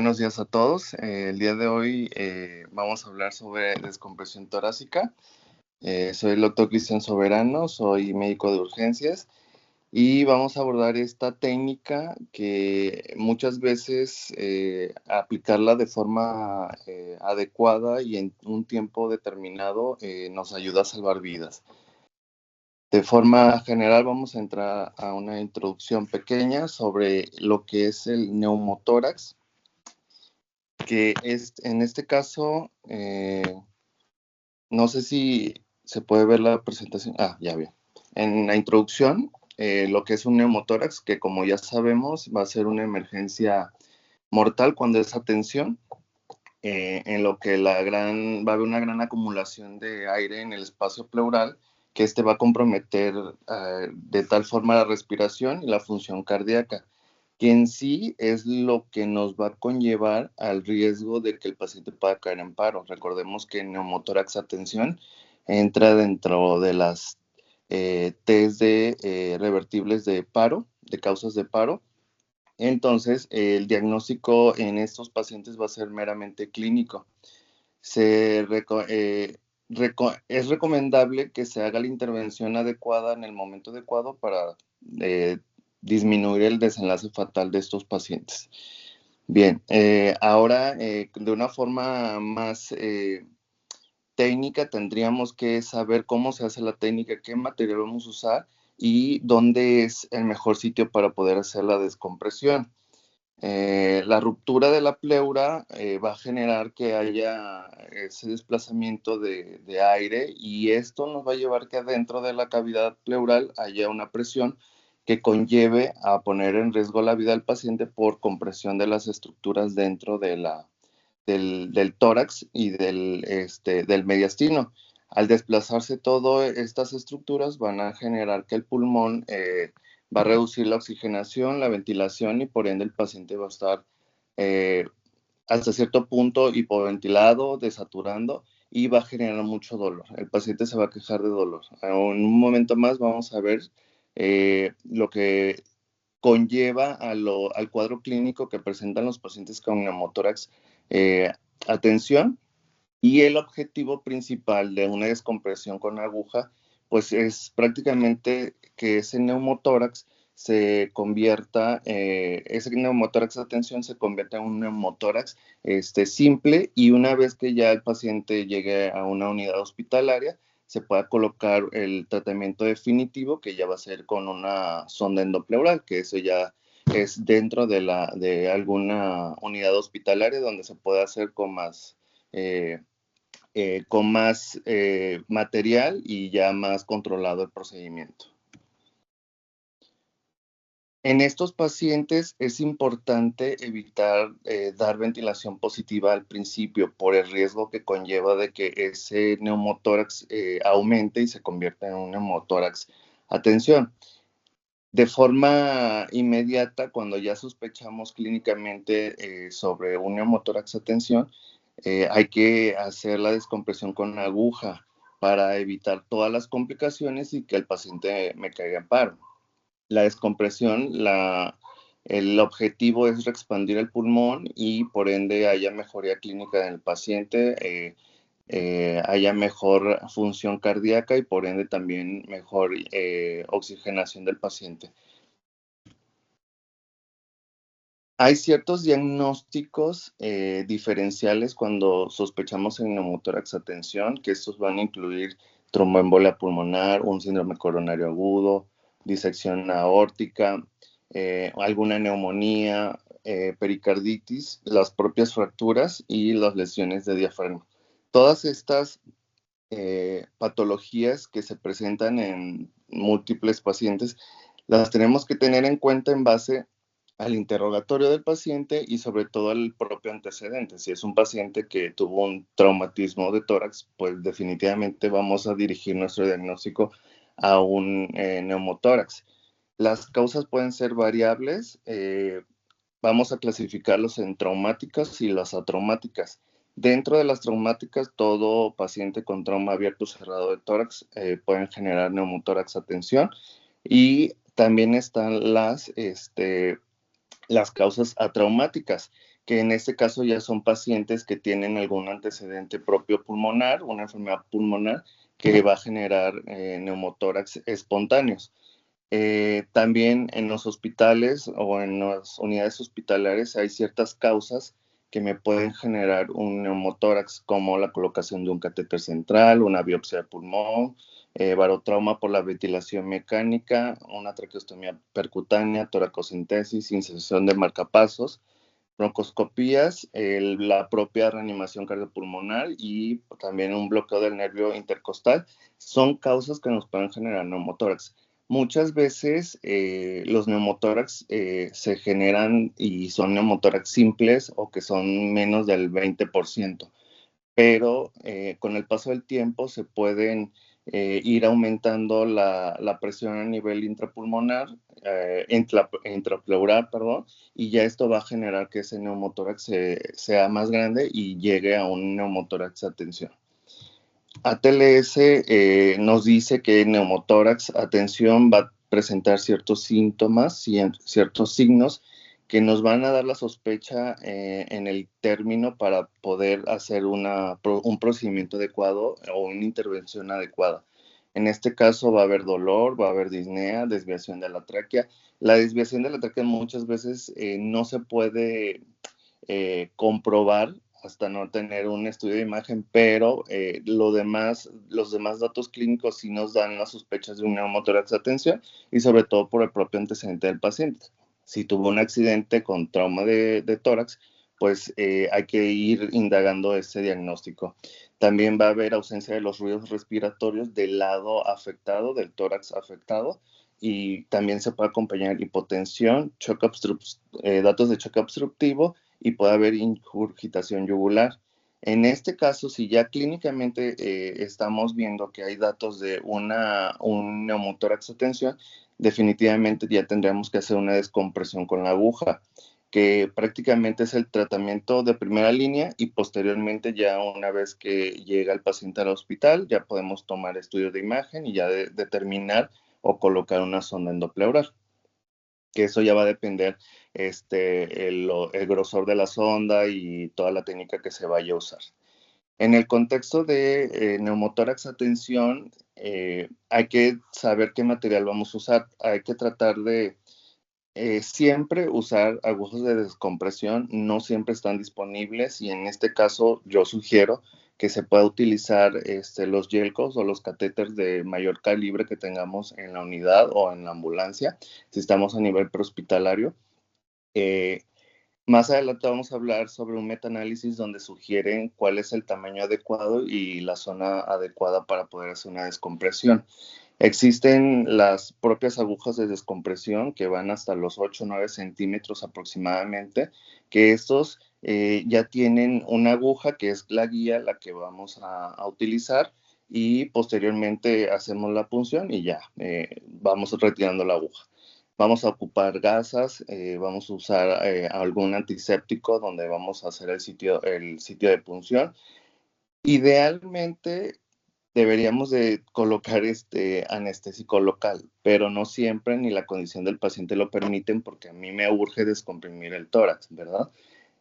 Buenos días a todos. El día de hoy vamos a hablar sobre descompresión torácica. Soy el doctor Cristian Soberano, soy médico de urgencias y vamos a abordar esta técnica que muchas veces aplicarla de forma adecuada y en un tiempo determinado nos ayuda a salvar vidas. De forma general vamos a entrar a una introducción pequeña sobre lo que es el neumotórax, que es, en este caso, no sé si se puede ver la presentación. Ya bien. En la introducción, lo que es un neumotórax, que como ya sabemos va a ser una emergencia mortal cuando es atención, en lo que va a haber una gran acumulación de aire en el espacio pleural, que este va a comprometer de tal forma la respiración y la función cardíaca, que en sí es lo que nos va a conllevar al riesgo de que el paciente pueda caer en paro. Recordemos que neumotórax atención entra dentro de las test de revertibles de paro, de causas de paro. Entonces, el diagnóstico en estos pacientes va a ser meramente clínico. Es recomendable que se haga la intervención adecuada en el momento adecuado para eh, disminuir el desenlace fatal de estos pacientes. Bien, ahora de una forma más técnica tendríamos que saber cómo se hace la técnica, qué material vamos a usar y dónde es el mejor sitio para poder hacer la descompresión. La ruptura de la pleura va a generar que haya ese desplazamiento de aire y esto nos va a llevar que adentro de la cavidad pleural haya una presión que conlleve a poner en riesgo la vida del paciente por compresión de las estructuras dentro del tórax y del mediastino. Al desplazarse todas estas estructuras van a generar que el pulmón va a reducir la oxigenación, la ventilación y por ende el paciente va a estar eh, hasta cierto punto hipoventilado, desaturando y va a generar mucho dolor. El paciente se va a quejar de dolor. En un momento más vamos a ver lo que conlleva al cuadro clínico que presentan los pacientes con neumotórax atención, y el objetivo principal de una descompresión con aguja pues es prácticamente que ese neumotórax se convierta, ese neumotórax de atención se convierta en un neumotórax simple, y una vez que ya el paciente llegue a una unidad hospitalaria se pueda colocar el tratamiento definitivo, que ya va a ser con una sonda endopleural, que eso ya es dentro de alguna unidad hospitalaria donde se puede hacer con más material y ya más controlado el procedimiento. En estos pacientes es importante evitar dar ventilación positiva al principio por el riesgo que conlleva de que ese neumotórax aumente y se convierta en un neumotórax a tensión. De forma inmediata, cuando ya sospechamos clínicamente sobre un neumotórax a tensión, hay que hacer la descompresión con aguja para evitar todas las complicaciones y que el paciente me caiga en paro. La descompresión, el objetivo es expandir el pulmón y por ende haya mejoría clínica en el paciente, haya mejor función cardíaca y por ende también mejor oxigenación del paciente. Hay ciertos diagnósticos diferenciales cuando sospechamos en neumotórax a tensión, que estos van a incluir tromboembolia pulmonar, un síndrome coronario agudo, disección aórtica, alguna neumonía, pericarditis, las propias fracturas y las lesiones de diafragma. Todas estas patologías que se presentan en múltiples pacientes las tenemos que tener en cuenta en base al interrogatorio del paciente y sobre todo al propio antecedente. Si es un paciente que tuvo un traumatismo de tórax, pues definitivamente vamos a dirigir nuestro diagnóstico a un neumotórax. Las causas pueden ser variables. Vamos a clasificarlos en traumáticas y las atraumáticas. Dentro de las traumáticas, todo paciente con trauma abierto o cerrado de tórax pueden generar neumotórax a tensión, y también están las causas atraumáticas, que en este caso ya son pacientes que tienen algún antecedente propio pulmonar, una enfermedad pulmonar que va a generar neumotórax espontáneos. También en los hospitales o en las unidades hospitalarias hay ciertas causas que me pueden generar un neumotórax, como la colocación de un catéter central, una biopsia de pulmón, barotrauma por la ventilación mecánica, una traqueostomía percutánea, toracocentesis, inserción de marcapasos, broncoscopías, la propia reanimación cardiopulmonar y también un bloqueo del nervio intercostal. Son causas que nos pueden generar neumotórax. Muchas veces los neumotórax se generan y son neumotórax simples o que son menos del 20%, pero con el paso del tiempo se pueden ir aumentando la presión a nivel intrapulmonar, intrapleural, perdón, y ya esto va a generar que ese neumotórax sea más grande y llegue a un neumotórax a tensión. ATLS nos dice que neumotórax a tensión va a presentar ciertos síntomas, ciertos signos que nos van a dar la sospecha en el término para poder hacer un procedimiento adecuado o una intervención adecuada. En este caso va a haber dolor, va a haber disnea, desviación de la tráquea. La desviación de la tráquea muchas veces no se puede comprobar hasta no tener un estudio de imagen, pero los demás datos clínicos sí nos dan las sospechas de un neumotórax de tensión y sobre todo por el propio antecedente del paciente. Si tuvo un accidente con trauma de tórax, pues hay que ir indagando ese diagnóstico. También va a haber ausencia de los ruidos respiratorios del lado afectado, del tórax afectado, y también se puede acompañar hipotensión, datos de choque obstructivo y puede haber ingurgitación yugular. En este caso, si ya clínicamente estamos viendo que hay datos de un neumotórax de tensión, definitivamente ya tendríamos que hacer una descompresión con la aguja, que prácticamente es el tratamiento de primera línea y posteriormente ya una vez que llega el paciente al hospital, ya podemos tomar estudios de imagen y ya determinar o colocar una sonda endopleural, que eso ya va a depender el grosor de la sonda y toda la técnica que se vaya a usar. En el contexto de neumotórax a tensión, hay que saber qué material vamos a usar. Hay que tratar de siempre usar agujas de descompresión, no siempre están disponibles y en este caso yo sugiero que se pueda utilizar los yelcos o los catéteres de mayor calibre que tengamos en la unidad o en la ambulancia, si estamos a nivel prehospitalario. Más adelante vamos a hablar sobre un metaanálisis donde sugieren cuál es el tamaño adecuado y la zona adecuada para poder hacer una descompresión. Existen las propias agujas de descompresión que van hasta los 8 o 9 centímetros aproximadamente, que estos ya tienen una aguja que es la guía, la que vamos a utilizar, y posteriormente hacemos la punción y ya vamos retirando la aguja. Vamos a ocupar gasas, vamos a usar algún antiséptico donde vamos a hacer el sitio de punción. Idealmente deberíamos de colocar anestésico local, pero no siempre ni la condición del paciente lo permiten porque a mí me urge descomprimir el tórax, ¿verdad?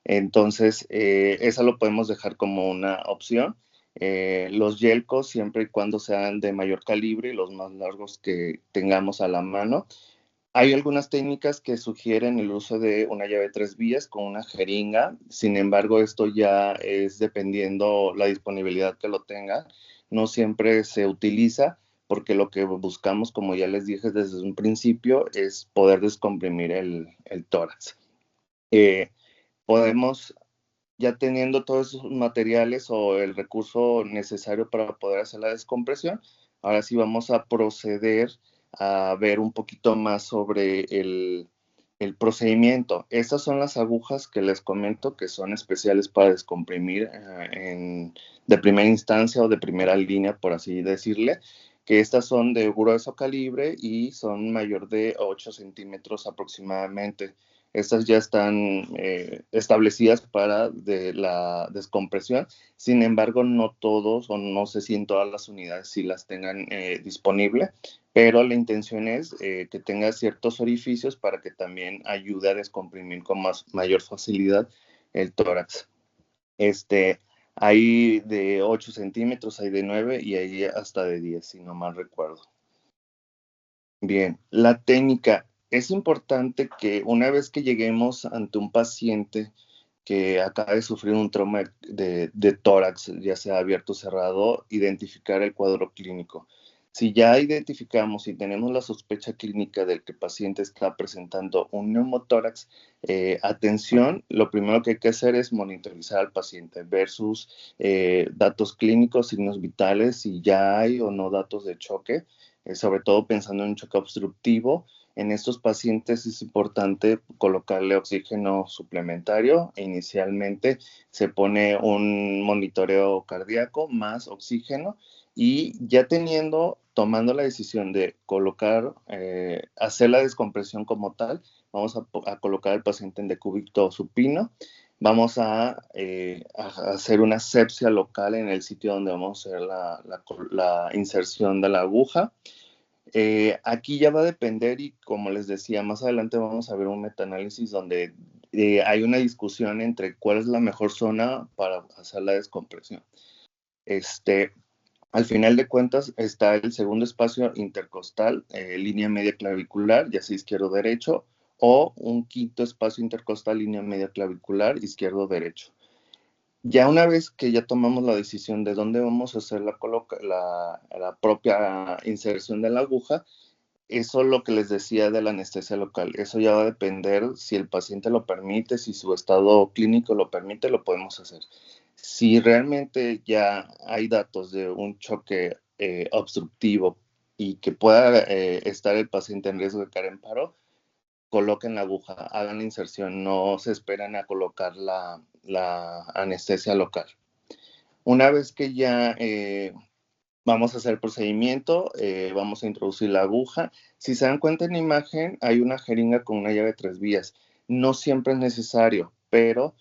Entonces, esa lo podemos dejar como una opción. Los yelcos, siempre y cuando sean de mayor calibre y los más largos que tengamos a la mano. Hay algunas técnicas que sugieren el uso de una llave de 3 vías con una jeringa. Sin embargo, esto ya es dependiendo la disponibilidad que lo tenga. No siempre se utiliza porque lo que buscamos, como ya les dije desde un principio, es poder descomprimir el tórax. Podemos, ya teniendo todos esos materiales o el recurso necesario para poder hacer la descompresión, ahora sí vamos a proceder a ver un poquito más sobre el procedimiento. Estas son las agujas que les comento que son especiales para descomprimir de primera instancia o de primera línea, por así decirle, que estas son de grueso calibre y son mayor de 8 centímetros aproximadamente. Estas ya están establecidas para la descompresión. Sin embargo, no todos o no sé si en todas las unidades sí las tengan disponible, pero la intención es que tenga ciertos orificios para que también ayude a descomprimir con mayor facilidad el tórax. Hay de 8 centímetros, hay de 9 y hay hasta de 10, si no mal recuerdo. Bien, la técnica. Es importante que una vez que lleguemos ante un paciente que acaba de sufrir un trauma de tórax, ya sea abierto o cerrado, identificar el cuadro clínico. Si ya identificamos y tenemos la sospecha clínica del que el paciente está presentando un neumotórax, atención, lo primero que hay que hacer es monitorizar al paciente, ver sus datos clínicos, signos vitales, si ya hay o no datos de choque, sobre todo pensando en un choque obstructivo. En estos pacientes es importante colocarle oxígeno suplementario. Inicialmente se pone un monitoreo cardíaco más oxígeno y ya tomando la decisión de colocar, hacer la descompresión como tal, vamos a colocar al paciente en decúbito supino. Vamos a hacer una asepsia local en el sitio donde vamos a hacer la inserción de la aguja. Aquí ya va a depender y como les decía, más adelante vamos a ver un metaanálisis donde hay una discusión entre cuál es la mejor zona para hacer la descompresión. Al final de cuentas está el segundo espacio intercostal, línea media clavicular, ya sea izquierdo o derecho, o un quinto espacio intercostal, línea media clavicular, izquierdo o derecho. Ya una vez que ya tomamos la decisión de dónde vamos a hacer la propia inserción de la aguja, eso es lo que les decía de la anestesia local. Eso ya va a depender si el paciente lo permite, si su estado clínico lo permite, lo podemos hacer. Si realmente ya hay datos de un choque obstructivo y que pueda estar el paciente en riesgo de caer en paro, coloquen la aguja, hagan la inserción, no se esperan a colocar la anestesia local. Una vez que ya vamos a hacer el procedimiento, vamos a introducir la aguja. Si se dan cuenta en la imagen, hay una jeringa con una llave de 3 vías. No siempre es necesario, pero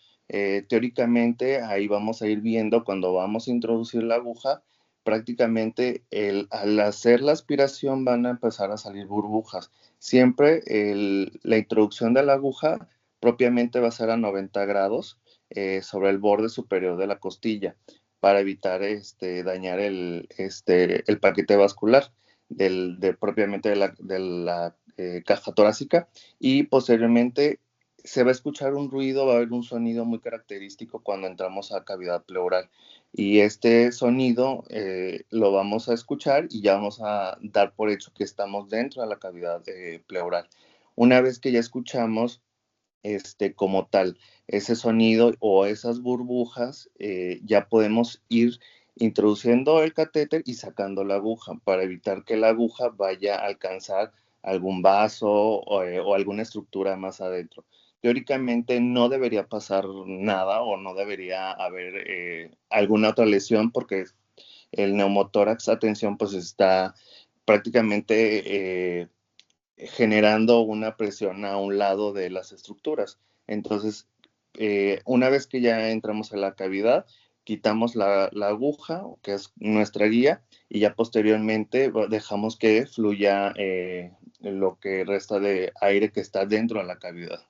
teóricamente ahí vamos a ir viendo cuando vamos a introducir la aguja, prácticamente al hacer la aspiración van a empezar a salir burbujas. Siempre la introducción de la aguja propiamente va a ser a 90 grados sobre el borde superior de la costilla para evitar dañar el paquete vascular propiamente de la caja torácica y posteriormente se va a escuchar un ruido, va a haber un sonido muy característico cuando entramos a cavidad pleural y este sonido lo vamos a escuchar y ya vamos a dar por hecho que estamos dentro de la cavidad pleural. Una vez que ya escuchamos como tal, ese sonido o esas burbujas, ya podemos ir introduciendo el catéter y sacando la aguja para evitar que la aguja vaya a alcanzar algún vaso o alguna estructura más adentro. Teóricamente no debería pasar nada o no debería haber alguna otra lesión porque el neumotórax, atención, pues está prácticamente generando una presión a un lado de las estructuras. Entonces, una vez que ya entramos a la cavidad, quitamos la aguja, que es nuestra guía, y ya posteriormente dejamos que fluya lo que resta de aire que está dentro de la cavidad.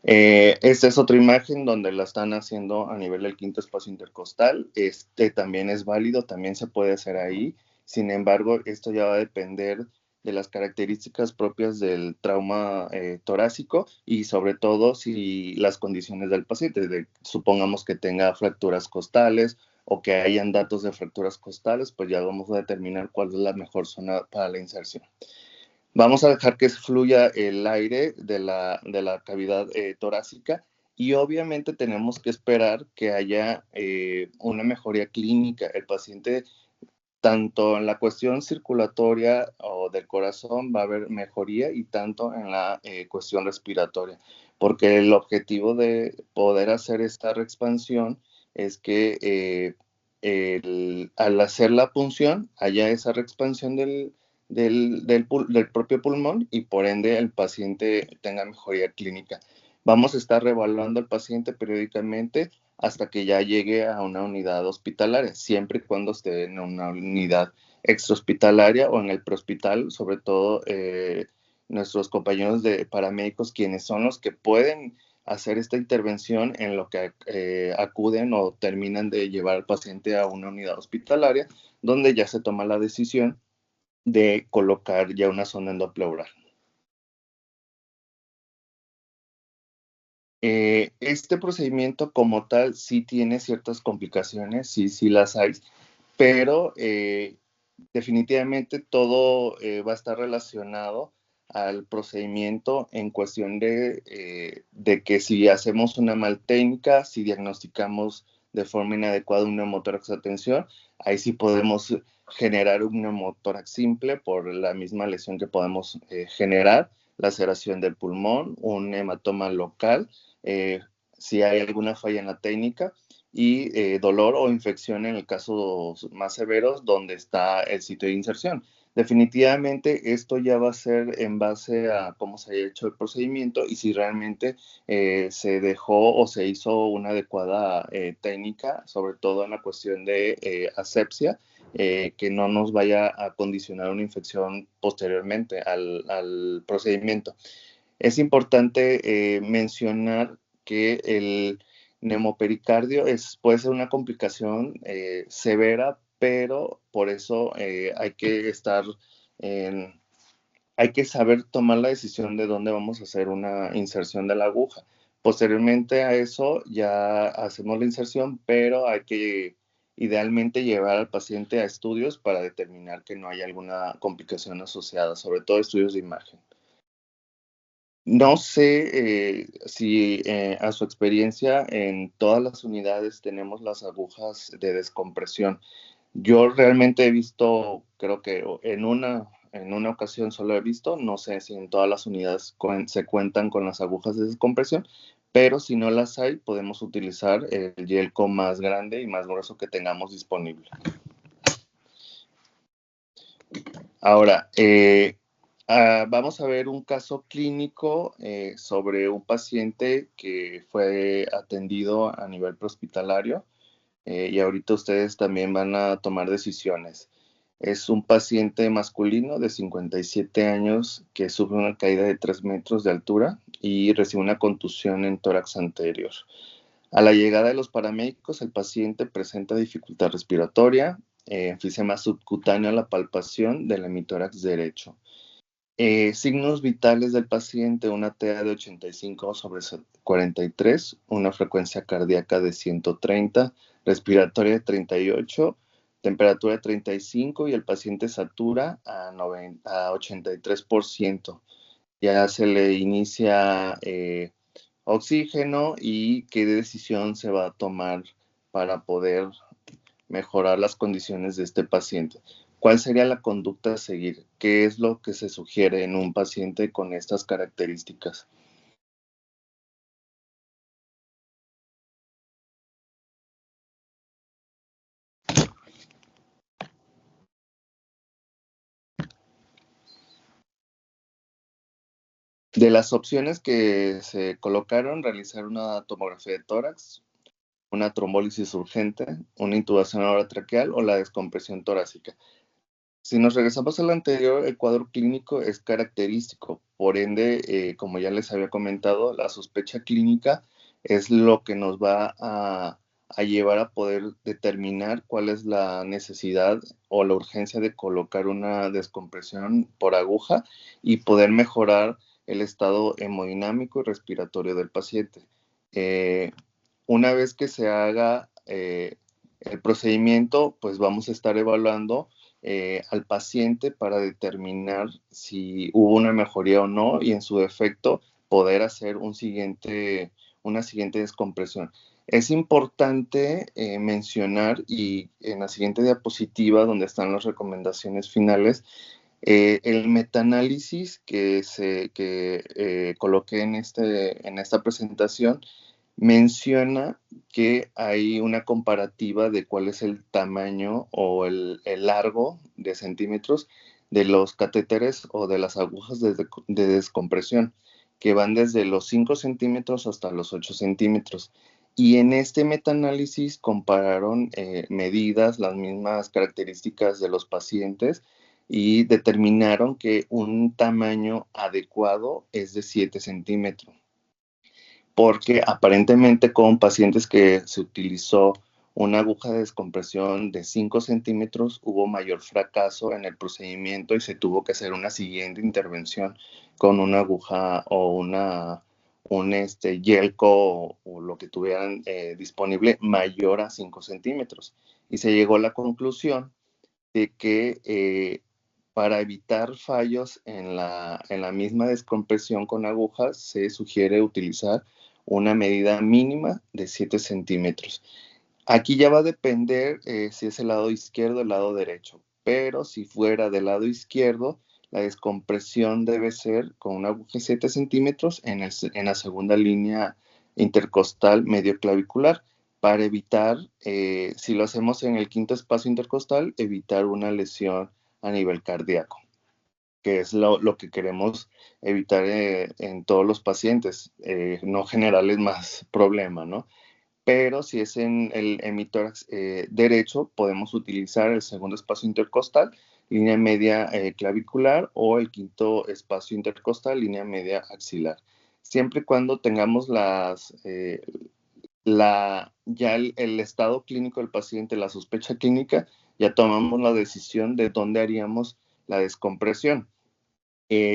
Esta es otra imagen donde la están haciendo a nivel del quinto espacio intercostal. Este también es válido, también se puede hacer ahí. Sin embargo, esto ya va a depender de las características propias del trauma torácico y sobre todo si las condiciones del paciente, supongamos que tenga fracturas costales o que hayan datos de fracturas costales, pues ya vamos a determinar cuál es la mejor zona para la inserción. Vamos a dejar que fluya el aire de la cavidad torácica y obviamente tenemos que esperar que haya una mejoría clínica. El paciente, tanto en la cuestión circulatoria o del corazón, va a haber mejoría y tanto en la cuestión respiratoria, porque el objetivo de poder hacer esta reexpansión es que al hacer la punción haya esa reexpansión del propio pulmón y por ende el paciente tenga mejoría clínica. Vamos a estar reevaluando al paciente periódicamente hasta que ya llegue a una unidad hospitalaria, siempre y cuando esté en una unidad extrahospitalaria o en el prehospital, sobre todo nuestros compañeros de paramédicos, quienes son los que pueden hacer esta intervención en lo que acuden o terminan de llevar al paciente a una unidad hospitalaria, donde ya se toma la decisión de colocar ya una sonda endopleural. Este procedimiento como tal sí tiene ciertas complicaciones, sí las hay, pero definitivamente todo va a estar relacionado al procedimiento en cuestión de que si hacemos una mal técnica, si diagnosticamos de forma inadecuada un neumotórax de tensión, ahí sí podemos generar un neumotórax simple por la misma lesión que podemos generar, laceración del pulmón, un hematoma local, eh, si hay alguna falla en la técnica, y dolor o infección en el caso más severos donde está el sitio de inserción. Definitivamente esto ya va a ser en base a cómo se haya hecho el procedimiento y si realmente se dejó o se hizo una adecuada técnica, sobre todo en la cuestión de asepsia, que no nos vaya a condicionar una infección posteriormente al procedimiento. Es importante mencionar que el neumopericardio puede ser una complicación severa, pero por eso hay que saber tomar la decisión de dónde vamos a hacer una inserción de la aguja. Posteriormente a eso ya hacemos la inserción, pero hay que idealmente llevar al paciente a estudios para determinar que no hay alguna complicación asociada, sobre todo estudios de imagen. No sé si a su experiencia en todas las unidades tenemos las agujas de descompresión. Yo realmente he visto, creo que en una ocasión solo he visto, no sé si en todas las unidades se cuentan con las agujas de descompresión, pero si no las hay, podemos utilizar el yelco más grande y más grueso que tengamos disponible. Ahora, vamos a ver un caso clínico sobre un paciente que fue atendido a nivel prehospitalario y ahorita ustedes también van a tomar decisiones. Es un paciente masculino de 57 años que sufre una caída de 3 metros de altura y recibe una contusión en tórax anterior. A la llegada de los paramédicos, el paciente presenta dificultad respiratoria, enfisema subcutáneo a la palpación del hemitórax derecho. Signos vitales del paciente, una TA de 85/43, una frecuencia cardíaca de 130, respiratoria de 38, temperatura de 35 y el paciente satura a 83%. Ya se le inicia oxígeno y qué decisión se va a tomar para poder mejorar las condiciones de este paciente. ¿Cuál sería la conducta a seguir? ¿Qué es lo que se sugiere en un paciente con estas características? De las opciones que se colocaron, realizar una tomografía de tórax, una trombólisis urgente, una intubación orotraqueal o la descompresión torácica. Si nos regresamos al anterior, el cuadro clínico es característico, por ende, como ya les había comentado, la sospecha clínica es lo que nos va a llevar a poder determinar cuál es la necesidad o la urgencia de colocar una descompresión por aguja y poder mejorar el estado hemodinámico y respiratorio del paciente. Eh, una vez que se haga el procedimiento, pues vamos a estar evaluando al paciente para determinar si hubo una mejoría o no y en su defecto poder hacer una siguiente descompresión. Es importante mencionar y en la siguiente diapositiva donde están las recomendaciones finales, el metaanálisis que coloqué en esta presentación menciona que hay una comparativa de cuál es el tamaño o el largo de centímetros de los catéteres o de las agujas de descompresión, que van desde los 5 centímetros hasta los 8 centímetros. Y en este metaanálisis compararon medidas, las mismas características de los pacientes y determinaron que un tamaño adecuado es de 7 centímetros. porque aparentemente con pacientes que se utilizó una aguja de descompresión de 5 centímetros hubo mayor fracaso en el procedimiento y se tuvo que hacer una siguiente intervención con una aguja o un yelco o lo que tuvieran disponible mayor a 5 centímetros. Y se llegó a la conclusión de que para evitar fallos en la misma descompresión con agujas, se sugiere utilizar una medida mínima de 7 centímetros. Aquí ya va a depender si es el lado izquierdo o el lado derecho, pero si fuera del lado izquierdo, la descompresión debe ser con una aguja de 7 centímetros en la segunda línea intercostal medio clavicular para evitar, si lo hacemos en el quinto espacio intercostal, evitar una lesión a nivel cardíaco, que es lo que queremos evitar en todos los pacientes, no generarles más problema, ¿no? Pero si es en el hemitórax derecho, podemos utilizar el segundo espacio intercostal, línea media clavicular, o el quinto espacio intercostal, línea media axilar. Siempre y cuando tengamos ya el estado clínico del paciente, la sospecha clínica, ya tomamos la decisión de dónde haríamos la descompresión.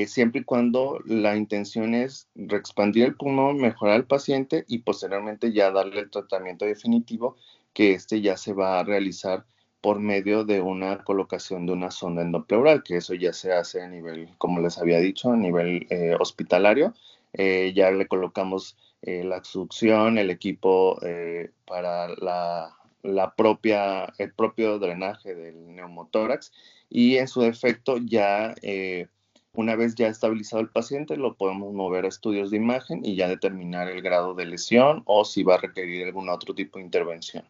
Siempre y cuando la intención es reexpandir el pulmón, mejorar al paciente y posteriormente ya darle el tratamiento definitivo, que ya se va a realizar por medio de una colocación de una sonda endopleural, que eso ya se hace a nivel, como les había dicho, a nivel hospitalario. Ya le colocamos la succión, el equipo para el propio drenaje del neumotórax, y en su defecto ya una vez ya estabilizado el paciente, lo podemos mover a estudios de imagen y ya determinar el grado de lesión o si va a requerir algún otro tipo de intervención.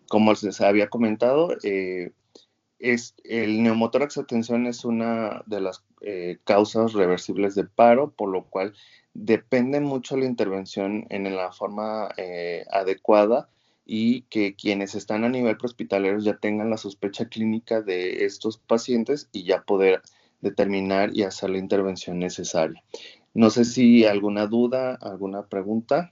Como les había comentado, el neumotórax de tensión es una de las causas reversibles de paro, por lo cual depende mucho la intervención en la forma adecuada y que quienes están a nivel prehospitalario ya tengan la sospecha clínica de estos pacientes y ya poder determinar y hacer la intervención necesaria. No sé si alguna duda, alguna pregunta.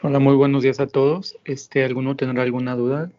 Hola, muy buenos días a todos. ¿Alguno tendrá alguna duda?